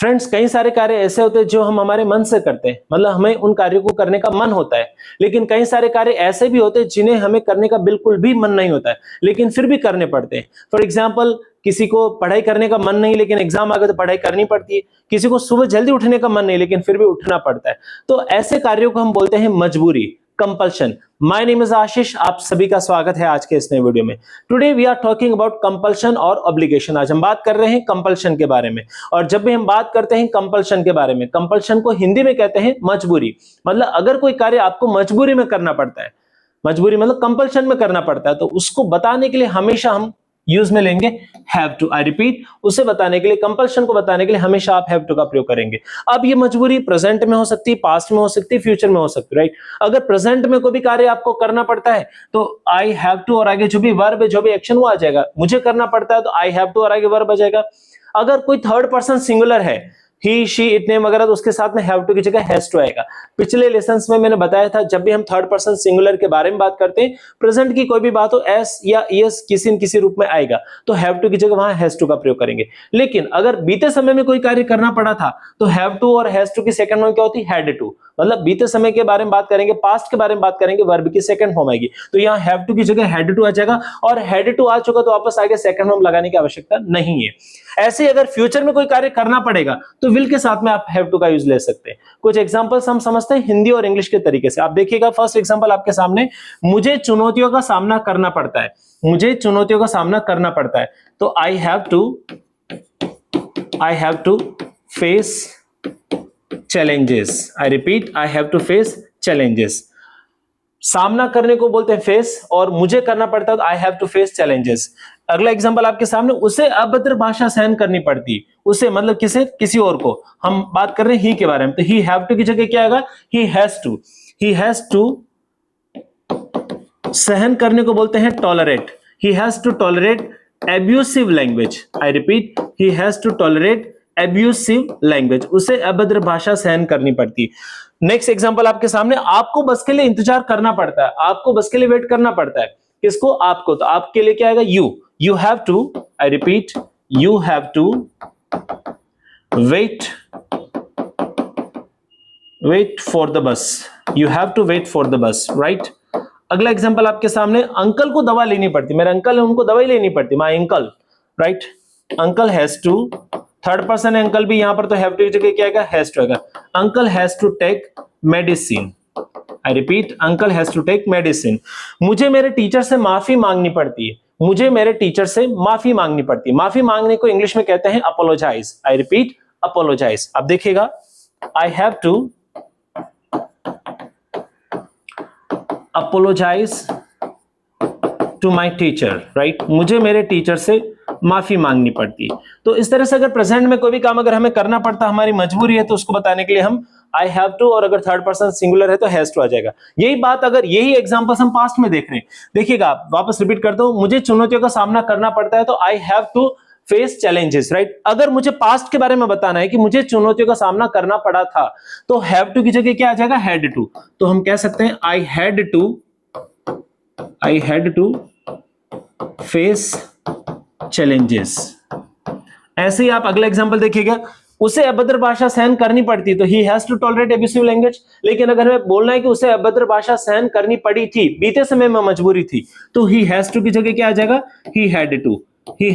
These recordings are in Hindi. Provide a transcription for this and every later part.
फ्रेंड्स, कई सारे कार्य ऐसे होते हैं जो हम हमारे मन से करते हैं, मतलब हमें उन कार्यों को करने का मन होता है। लेकिन कई सारे कार्य ऐसे भी होते हैं जिन्हें हमें करने का बिल्कुल भी मन नहीं होता है, लेकिन फिर भी करने पड़ते हैं। फॉर एग्जाम्पल, किसी को पढ़ाई करने का मन नहीं, लेकिन एग्जाम आ गए तो पढ़ाई करनी पड़ती है। किसी को सुबह जल्दी उठने का मन नहीं, लेकिन फिर भी उठना पड़ता है। तो ऐसे कार्यों को हम बोलते हैं मजबूरी, कंपल्शन। माय नेम इज आशीष, आप सभी का स्वागत है आज के इस नए वीडियो में। Today we are talking about compulsion और ऑब्लिगेशन। आज हम बात कर रहे हैं कंपल्शन के बारे में। और जब भी हम बात करते हैं कंपल्शन के बारे में, कंपल्शन को हिंदी में कहते हैं मजबूरी। मतलब अगर कोई कार्य आपको मजबूरी में करना पड़ता है, मजबूरी मतलब कंपल्शन में करना पड़ता है, तो उसको बताने के लिए हमेशा हम यूज में लेंगे हैव टू। आई रिपीट, उसे बताने के लिए, कंपल्शन को बताने के लिए हमेशा आप हैव टू का प्रयोग करेंगे। अब ये मजबूरी प्रेजेंट में हो सकती है, पास्ट में हो सकती है, फ्यूचर में हो सकती है, राइट। अगर प्रेजेंट में कोई भी कार्य आपको करना पड़ता है तो आई हैव टू और आगे जो भी वर्ब है, जो भी एक्शन वो आ जाएगा। मुझे करना पड़ता है तो आई हैव टू और आगे वर्ब आ जाएगा। अगर कोई थर्ड पर्सन सिंगुलर है, ही, शी, इट, नेम वगैरह, तो उसके साथ में हैव टू की जगह हैज टू आएगा। पिछले लेसन्स में मैंने बताया था, जब भी हम थर्ड पर्सन सिंगुलर के बारे में बात करते हैं, प्रेजेंट की कोई भी बात हो, एस या एस किसी न किसी रूप में आएगा, तो हैव टू की जगह वहां हैज टू का प्रयोग करेंगे। लेकिन अगर बीते समय में कोई कार्य करना पड़ा था तो हैव टू और हैज टू की सेकंड फॉर्म क्या होती है? Had to. मतलब बीते समय के बारे में बात करेंगे, पास्ट के बारे में बात करेंगे, वर्ब की सेकंड फॉर्म आएगी, तो यहाँ हैव टू की जगह हैड टू आ जाएगा। और हैड टू आ चुका तो वापस आगे सेकंड फॉर्म लगाने की आवश्यकता नहीं है। ऐसे अगर फ्यूचर में कोई कार्य करना पड़ेगा तो विल के साथ में आप हैव टू का यूज ले सकते हैं। कुछ एग्जांपल्स हम समझते हैं हिंदी और इंग्लिश के तरीके से। आप देखिएगा, फर्स्ट एग्जांपल आपके सामने, मुझे चुनौतियों का सामना करना पड़ता है। मुझे चुनौतियों का सामना करना पड़ता है, तो I have to face challenges. I repeat, I have to face challenges. सामना करने को बोलते हैं फेस, और मुझे करना पड़ता है तो I have to face challenges. अगला एग्जांपल आपके सामने, उसे अभद्र भाषा सहन करनी पड़ती। उसे मतलब किसी और को, हम बात कर रहे हैं ही के बारे में, तो ही हैव टू की जगह क्या आएगा? He has to. He has to सहन करने को बोलते हैं tolerate. He has to tolerate abusive language. I repeat, he has to tolerate abusive language. उसे अभद्र भाषा सहन करनी पड़ती। नेक्स्ट एग्जांपल आपके सामने, आपको बस के लिए इंतजार करना पड़ता है। आपको बस के लिए वेट करना पड़ता है। किसको? आपको। तो आपके लिए क्या आएगा? You have to. I repeat, you have to wait for the bus. You have to wait for the bus, right. अगला एग्जांपल आपके सामने, अंकल को दवा लेनी पड़ती। मेरे अंकल है, उनको दवाई लेनी पड़ती। My uncle, right. Uncle has to, third person है अंकल भी, यहां पर तो हैव टू की जगह क्या आएगा? हैज टू आएगा। Uncle has to take medicine. I repeat, uncle has to take medicine. मुझे मेरे टीचर से माफी मांगनी पड़ती है। मुझे मेरे टीचर से माफी मांगनी पड़ती है। माफी मांगने को इंग्लिश में कहते हैं अपोलोजाइज। I repeat, apologise. अब देखिएगा, I have to apologise to my teacher, right. मुझे मेरे टीचर से माफी मांगनी पड़ती है। तो इस तरह से अगर प्रेजेंट में कोई भी काम अगर हमें करना पड़ता, हमारी मजबूरी है, तो उसको बताने के लिए हम आई हैव टू, और अगर थर्ड पर्सन सिंगुलर है तो हैज टू आ जाएगा। यही बात, अगर यही एग्जांपल्स हम पास्ट में देख रहे हैं, देखिएगा, वापस रिपीट करता हूं, मुझे चुनौतियों का सामना करना पड़ता है तो I have to face challenges, right. अगर मुझे पास्ट के बारे में बताना है कि मुझे चुनौतियों का सामना करना पड़ा था, तो हैव टू की जगह क्या आ जाएगा? Had to. तो हम कह सकते हैं I had to face challenges. ऐसे ही आप अगला एग्जांपल देखिएगा, उसे अभद्र भाषा सहन करनी पड़ती, तो he has to tolerate abusive language. लेकिन अगर हमें बोलना है कि उसे अभद्र भाषा सहन करनी पड़ी थी, बीते समय में मजबूरी थी, तो ही हैज टू की जगह क्या आ जाएगा? He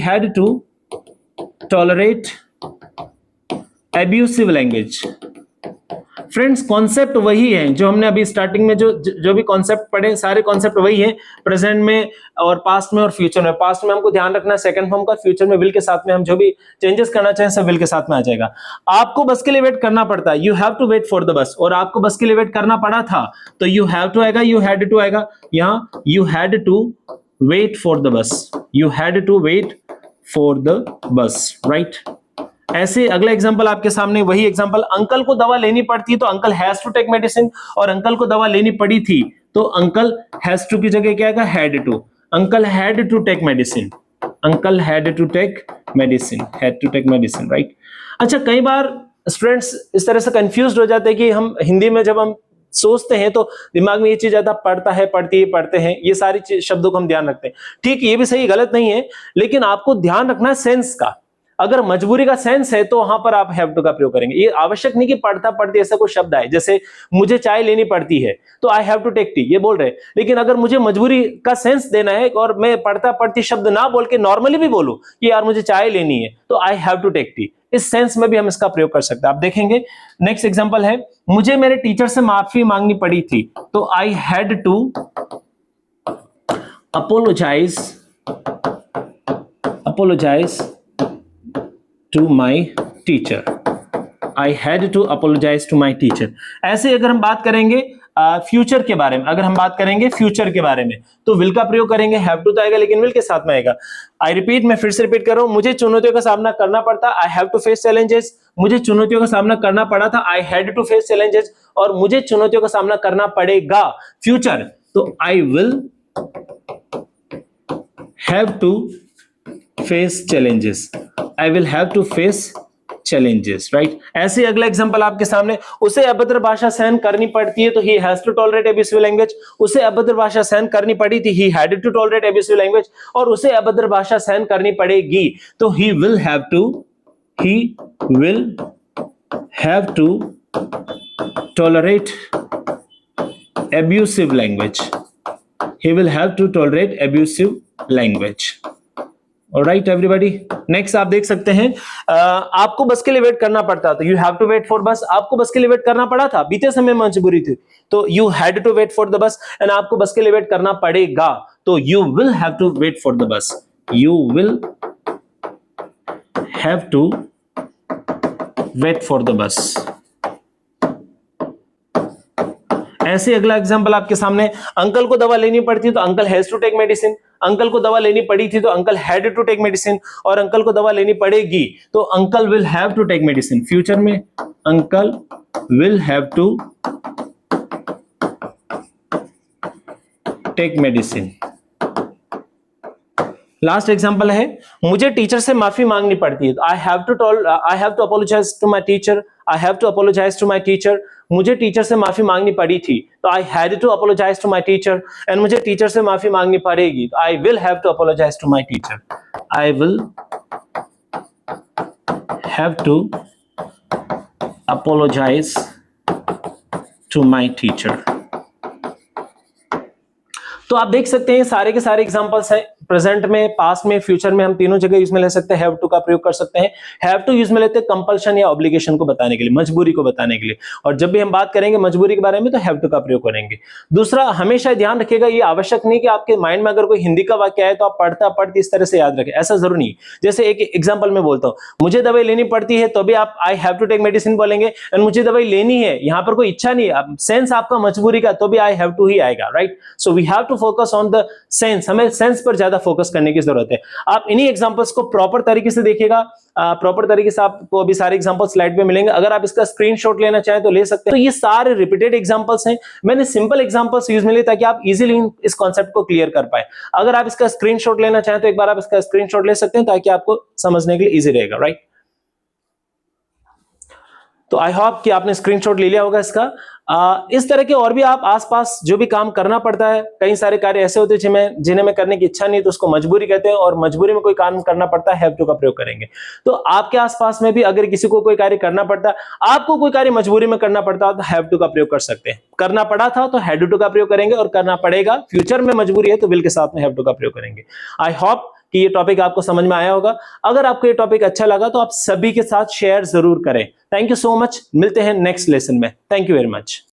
had to tolerate abusive language. Friends, concept वही है जो हमने अभी स्टार्टिंग में जो भी कॉन्सेप्ट पढ़े, सारे कॉन्सेप्ट वही है, प्रेजेंट में और पास्ट में और फ्यूचर में। पास्ट में हमको ध्यान रखना है सेकंड फॉर्म का, फ्यूचर में विल के साथ में हम जो भी चेंजेस करना चाहें सब विल के साथ में आ जाएगा। आपको बस के लिए वेट करना पड़ता है, you have to wait for the bus, और आपको बस के लिए वेट करना पड़ा था तो यू हैव टू आएगा, यू हैड टू आएगा। यहाँ you had to wait for the bus, you had to wait for the bus, right. ऐसे अगला एग्जांपल आपके सामने, वही एग्जांपल, अंकल को दवा लेनी पड़ती है तो uncle has to take medicine, और अंकल को दवा लेनी पड़ी थी तो अंकल हैज टू की जगह क्या आएगा? Had to. Uncle had to take medicine, uncle had to take medicine, right. अच्छा, कई बार स्टूडेंट्स इस तरह से कंफ्यूज हो जाते हैं कि हम हिंदी में जब हम सोचते हैं तो दिमाग में ये चीज आता, पढ़ता है, पढ़ती है, पढ़ते हैं, ये सारी शब्दों को हम ध्यान रखते हैं। ठीक, ये भी सही, गलत नहीं है, लेकिन आपको ध्यान रखना है सेंस का। अगर मजबूरी का सेंस है तो वहां पर आप हैव टू का प्रयोग करेंगे। ये आवश्यक नहीं कि पढ़ता पढ़ती ऐसा कोई शब्द आए, जैसे मुझे चाय लेनी पड़ती है तो I have to take tea, ये बोल रहे हैं। लेकिन अगर मुझे मजबूरी का सेंस देना है और मैं पढ़ता पढ़ती शब्द ना बोल के नॉर्मली भी बोलूं कि यार मुझे चाय लेनी है, तो I have to take tea, इस सेंस में भी हम इसका प्रयोग कर सकते हैं। आप देखेंगे नेक्स्ट एग्जांपल है, मुझे मेरे टीचर से माफी मांगनी पड़ी थी, तो I had to apologize to my teacher. I had to apologize to my teacher. ऐसे अगर हम बात करेंगे फ्यूचर के बारे में, अगर हम बात करेंगे फ्यूचर के बारे में, तो विल का प्रयोग करेंगे, हैव टू तो आएगा लेकिन विल के साथ में आएगा। आई रिपीट, मैं फिर से रिपीट कर रहा हूं, मुझे चुनौतियों का सामना करना पड़ता, I have to face challenges, मुझे चुनौतियों का सामना करना पड़ा था, I had to face challenges, और मुझे चुनौतियों का सामना करना पड़ेगा फ्यूचर, तो I will have to face challenges. I will have to face challenges, right? ऐसे अगला एग्जांपल आपके सामने, उसे अभद्र भाषा सहन करनी पड़ती है तो he has to tolerate abusive language, उसे अभद्र भाषा सहन करनी पड़ी थी, he had to tolerate abusive language, और उसे अभद्र भाषा सहन करनी पड़ेगी तो he will have to tolerate abusive language. He will have to tolerate abusive language. Alright everybody, next आप देख सकते हैं, आपको बस के लिए वेट करना पड़ता था, you have to wait for bus, आपको बस के लिए वेट करना पड़ा था, बीते समय में मजबूरी थी, तो you had to wait for the bus, and आपको बस के लिए वेट करना पड़ेगा, तो you will have to wait for the bus. You will have to wait for the bus. ऐसे अगला एग्जांपल आपके सामने, अंकल को दवा लेनी पड़ती है तो uncle has to take medicine, uncle को दवा लेनी पड़ी थी तो uncle had to take medicine, और अंकल को दवा लेनी पड़ेगी तो uncle will have to take medicine, future में uncle will have to take medicine. Last example है, मुझे टीचर से माफी मांगनी पड़ती है तो I have to apologise to my teacher, I have to apologise to my teacher, मुझे टीचर से माफी मांगनी पड़ी थी तो I had to apologise to my teacher, and मुझे टीचर से माफी मांगनी पड़ेगी तो I will have to apologise to my teacher, I will have to apologise to my teacher. तो आप देख सकते हैं सारे के सारे एग्जांपल्स हैं, प्रेजेंट में, पास्ट में, फ्यूचर में, हम तीनों जगह यूज में ले सकते हैं, हैव टू का प्रयोग कर सकते हैं। हैव टू यूज में लेते हैं कंपल्शन या ऑब्लिगेशन को बताने के लिए, मजबूरी को बताने के लिए, और जब भी हम बात करेंगे मजबूरी के बारे में तो हैव टू का प्रयोग करेंगे। दूसरा, हमेशा ध्यान रखिएगा, ये आवश्यक नहीं कि आपके माइंड में अगर कोई हिंदी का वाक्य आए तो आप पढ़ता पढ़ते इस तरह से याद रखें, ऐसा जरूरी नहीं। जैसे एक एग्जाम्पल में बोलता हूं, मुझे दवाई लेनी पड़ती है तो भी आप I have to take medicine बोलेंगे, एंड मुझे दवाई लेनी है, यहां पर कोई इच्छा नहीं है, सेंस आपका मजबूरी का, तो भी आई हैव टू ही आएगा, right? So we have to focus on the sense, हमें सेंस पर ज्यादा फोकस करने की जरूरत है। आप इन्हीं एग्जांपल्स को प्रॉपर तरीके से देखिएगा, प्रॉपर तरीके से आपको अभी सारे एग्जांपल स्लाइड पे मिलेंगे, अगर आप इसका स्क्रीनशॉट लेना चाहें तो ले सकते हैं। तो ये सारे रिपीटेड एग्जांपल्स हैं, मैंने सिंपल एग्जांपल्स यूज में लिए ताकि आप इजीली इस कॉन्सेप्ट को क्लियर कर पाए। अगर आप इसका स्क्रीनशॉट लेना चाहें तो एक बार आप इसका स्क्रीनशॉट ले सकते हैं ताकि आपको समझने के लिए इजी रहेगा, राइट? तो आई होप कि आपने स्क्रीनशॉट ले लिया होगा इसका। इस तरह के और भी आप आसपास जो भी काम करना पड़ता है, कई सारे कार्य ऐसे होते हैं जिन्हें में करने की इच्छा नहीं तो उसको मजबूरी कहते हैं, और मजबूरी में कोई काम करना पड़ता है, हैव टू का प्रयोग करेंगे। तो आपके आसपास में भी अगर किसी को कोई कार्य करना पड़ता है, आपको कोई कार्य मजबूरी में करना पड़ता है तो हैव टू का प्रयोग कर सकते हैं। करना पड़ा था तो हैड टू का प्रयोग करेंगे, और करना पड़ेगा फ्यूचर में मजबूरी है तो विल के साथ में हैव टू का प्रयोग करेंगे। आई होप कि ये टॉपिक आपको समझ में आया होगा। अगर आपको ये टॉपिक अच्छा लगा तो आप सभी के साथ शेयर जरूर करें। थैंक यू सो मच, मिलते हैं नेक्स्ट लेसन में। Thank you very much.